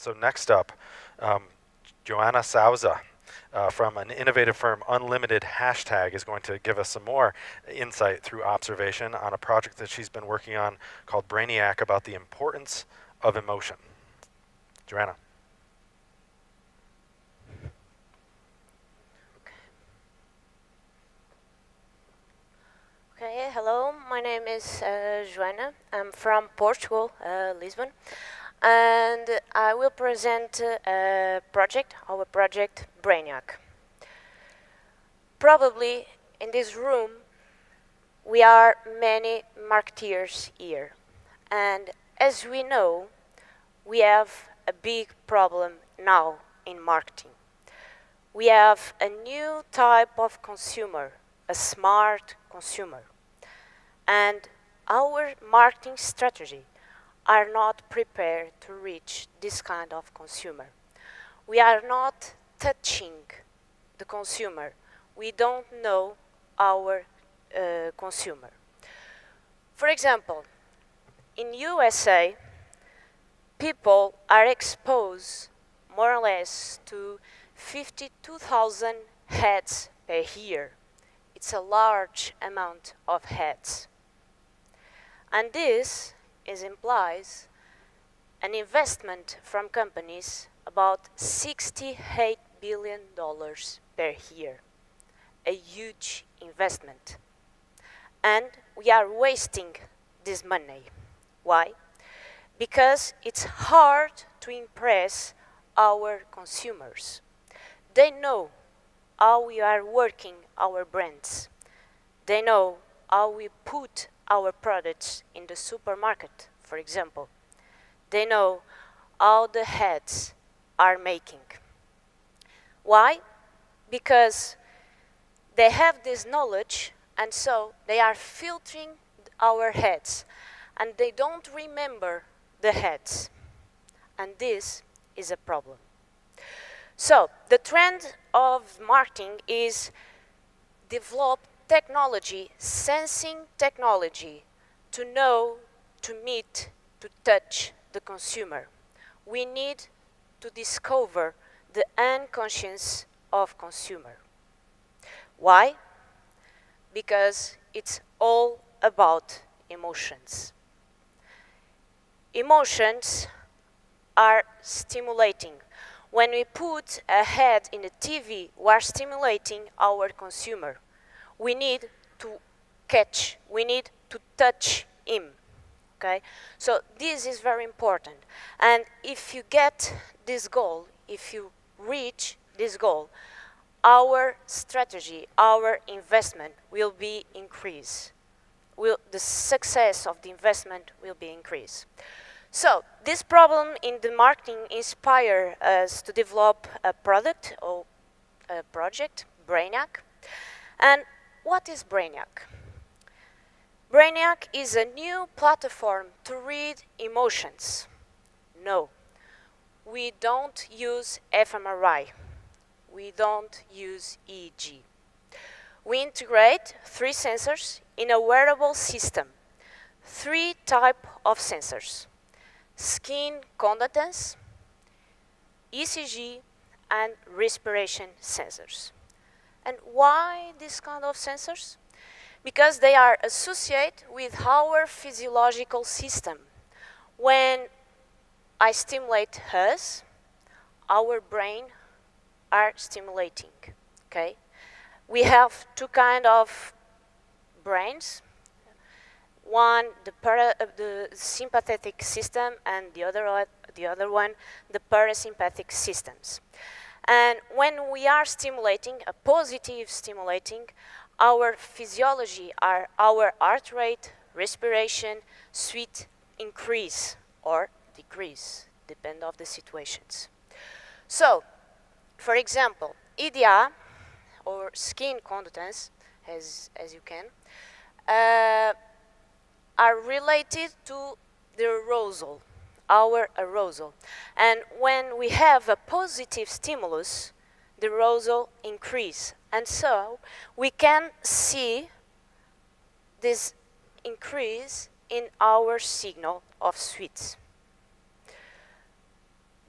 So next up, Joana Sousa from an innovative firm, Unlimited Hashtag, is going to give us some more insight through observation on a project that she's been working on called Brainiac about the importance of emotion. Joanna. Okay, hello, my name is Joana. I'm from Portugal, Lisbon, and I will present our project Brainiac. Probably in this room we are many marketeers here, and as we know, we have a big problem now in marketing. We have a new type of consumer, a smart consumer. And our marketing strategy are not prepared to reach this kind of consumer. We are not touching the consumer. We don't know our consumer. For example, in USA, people are exposed more or less to 52,000 ads per year. It's a large amount of ads. And this implies an investment from companies about $68 billion per year, a huge investment. And we are wasting this money. Why? Because it's hard to impress our consumers. They know how we are working our brands. They know how we put our products in the supermarket, for example. They know how the ads are making. Why? Because they have this knowledge, and so they are filtering our ads, and they don't remember the ads. And this is a problem. So the trend of marketing is develop technology, sensing technology, to know, to meet, to touch the consumer. We need to discover the unconscious of consumer. Why? Because it's all about emotions. Emotions are stimulating. When we put a ad in the TV, we are stimulating our consumer. We need to catch, we need to touch him, okay? So this is very important. And if you get this goal, if you reach this goal, our strategy, our investment will be increased. The success of the investment will be increased. So this problem in the marketing inspired us to develop a product or a project, Brainiac. And what is Brainiac? Brainiac is a new platform to read emotions. No, we don't use fMRI. We don't use EEG. We integrate 3 sensors in a wearable system. 3 types of sensors: skin conductance, ECG, and respiration sensors. And why this kind of sensors? Because they are associated with our physiological system. When I stimulate us, our brain are stimulating, okay? We have 2 kinds of brains. One, the sympathetic system, and the other one, the parasympathetic systems. And when we are stimulating, a positive stimulating, our physiology, our heart rate, respiration, sweat increase or decrease, depend of the situations. So, for example, EDA, or skin conductance, as you can, are related to the arousal, our arousal. And when we have a positive stimulus, the arousal increase. And so we can see this increase in our signal of sweets.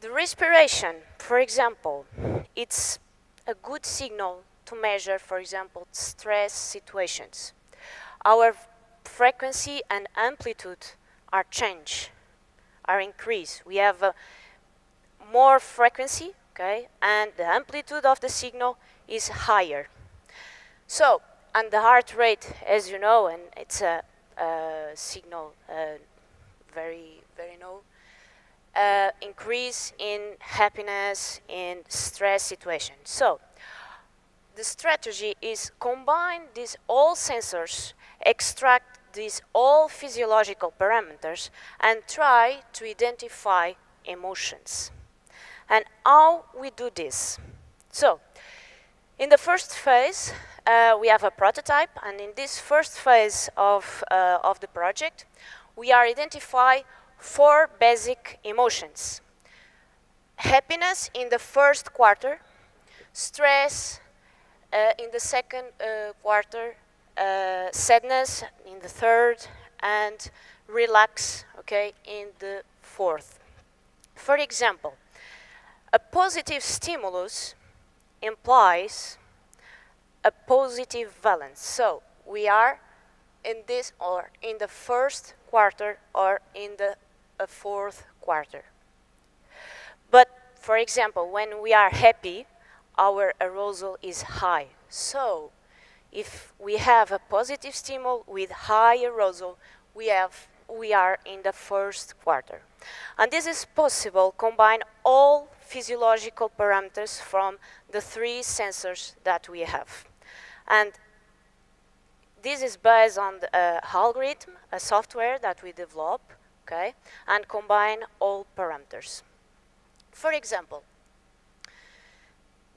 The respiration, for example, it's a good signal to measure, for example, stress situations. Our frequency and amplitude are changed, are increased. We have more frequency, okay, and the amplitude of the signal is higher. So, and the heart rate, as you know, and it's a signal very, very low, increase in happiness in stress situations. So, the strategy is combine these all sensors, extract these all physiological parameters, and try to identify emotions. And how we do this? So, in the first phase, we have a prototype, and in this first phase of the project, we are identify 4 basic emotions. Happiness in the first quarter, stress in the second quarter, sadness in the third, and relax, okay, in the fourth. For example, a positive stimulus implies a positive valence. So we are in this or in the first quarter or in the fourth quarter. But for example, when we are happy, our arousal is high. So if we have a positive stimulus with high arousal, we are in the first quarter. And this is possible combine all physiological parameters from the 3 sensors that we have. And this is based on the algorithm, a software that we develop, okay, and combine all parameters. For example,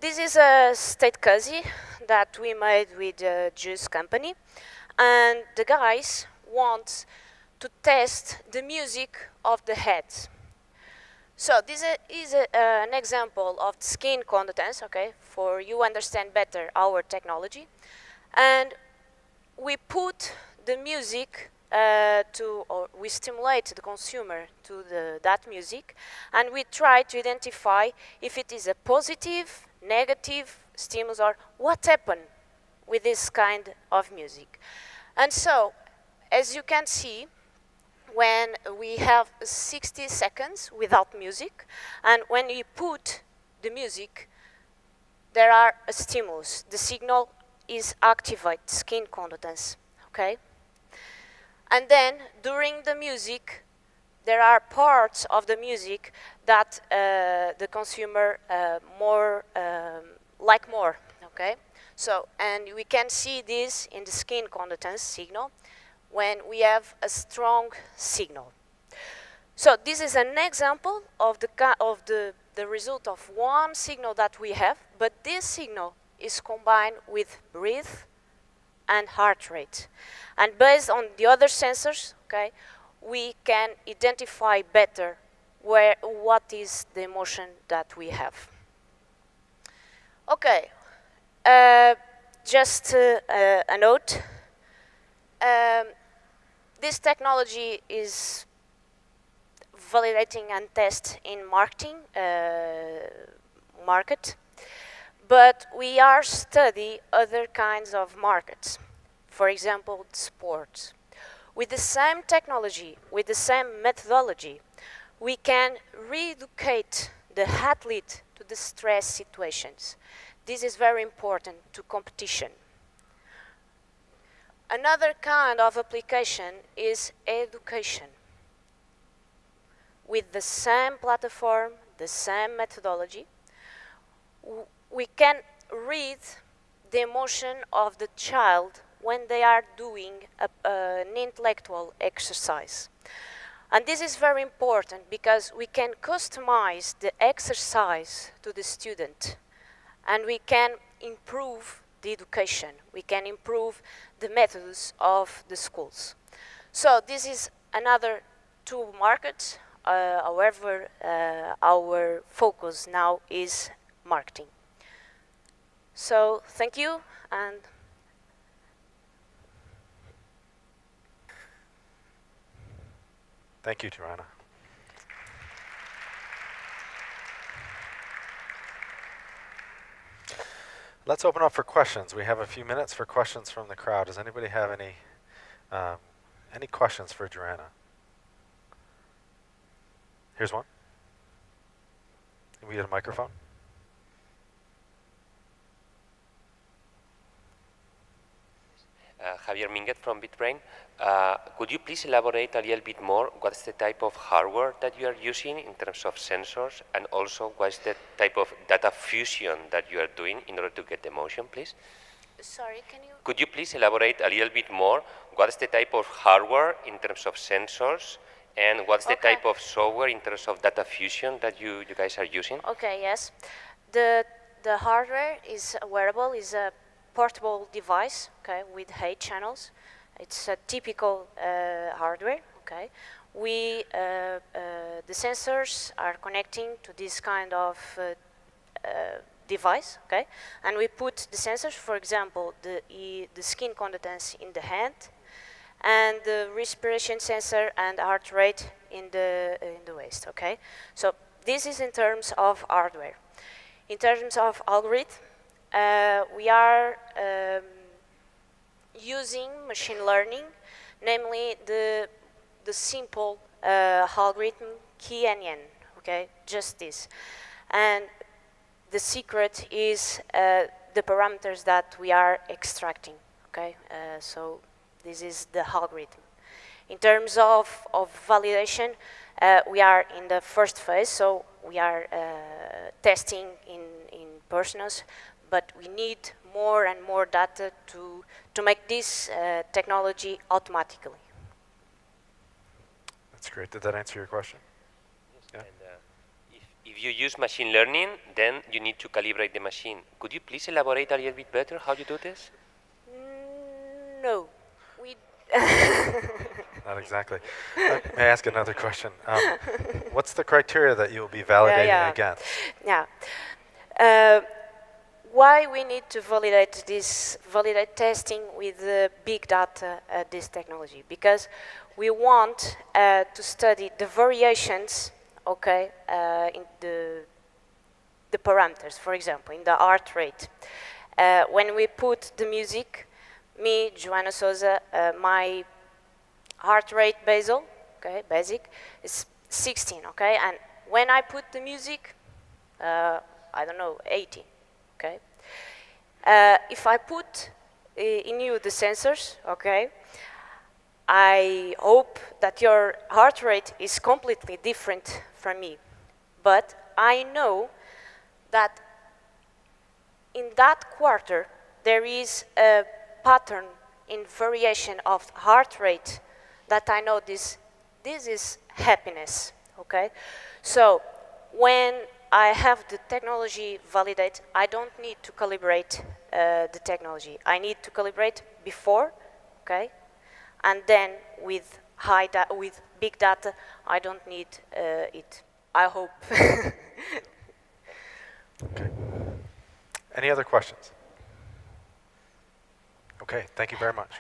this is a state case that we made with a juice company, and the guys want to test the music of the head. So this is an example of skin conductance, okay, for you understand better our technology. And we put the music or we stimulate the consumer to that music, and we try to identify if it is a positive, negative stimulus, or what happened with this kind of music. And so, as you can see, when we have 60 seconds without music, and when you put the music, there are a stimulus. The signal is activate skin conductance, okay? And then during the music, there are parts of the music that the consumer like more, okay? So, and we can see this in the skin conductance signal when we have a strong signal. So this is an example of the result of one signal that we have, but this signal is combined with breath and heart rate. And based on the other sensors, okay, we can identify better what is the emotion that we have. Okay, just a note. This technology is validating and tested in market, but we are studying other kinds of markets. For example, sports. With the same technology, with the same methodology, we can re-educate the athlete to the stress situations. This is very important to competition. Another kind of application is education. With the same platform, the same methodology, we can read the emotion of the child when they are doing an intellectual exercise. And this is very important because we can customize the exercise to the student, and we can improve the education. We can improve the methods of the schools. So this is another 2 markets. However, our focus now is marketing. So thank you, and Thank you, Joana. Let's open up for questions. We have a few minutes for questions from the crowd. Does anybody have any questions for Joana? Here's one. Can we get a microphone? Javier Minguet from BitBrain. Could you please elaborate a little bit more what's the type of hardware that you are using in terms of sensors, and also what's the type of data fusion that you are doing in order to get the motion, please? Sorry, can you? Could you please elaborate a little bit more what's the type of hardware in terms of sensors, and what's the type of software in terms of data fusion that you guys are using? Okay, yes. The hardware is a wearable, is a portable device, okay, with 8 channels. It's a typical hardware, okay. The sensors are connecting to this kind of device, okay, and we put the sensors, for example, the skin conductance in the hand, and the respiration sensor and heart rate in the waist, okay. So this is in terms of hardware. In terms of algorithm, we are using machine learning, namely the simple algorithm KNN, okay, just this. And the secret is the parameters that we are extracting, okay? So this is the algorithm. In terms of validation, we are in the first phase, so we are testing in personas, but we need more and more data to make this technology automatically. That's great. Did that answer your question? Yeah. And if you use machine learning, then you need to calibrate the machine. Could you please elaborate a little bit better how you do this? No. We Not exactly. May I ask another question? What's the criteria that you will be validating against? Yeah. Why we need to validate testing with big data this technology? Because we want to study the variations, okay, in the parameters. For example, in the heart rate, when we put the music, me, Joana Sousa, my heart rate basic is 16, okay, and when I put the music, I don't know, 80. Okay. If I put in you the sensors, okay, I hope that your heart rate is completely different from me. But I know that in that quarter there is a pattern in variation of heart rate that I know this is happiness, okay? So when I have the technology validate, I don't need to calibrate the technology. I need to calibrate before, okay? And then with big data, I don't need it. I hope. Okay. Any other questions? Okay, thank you very much.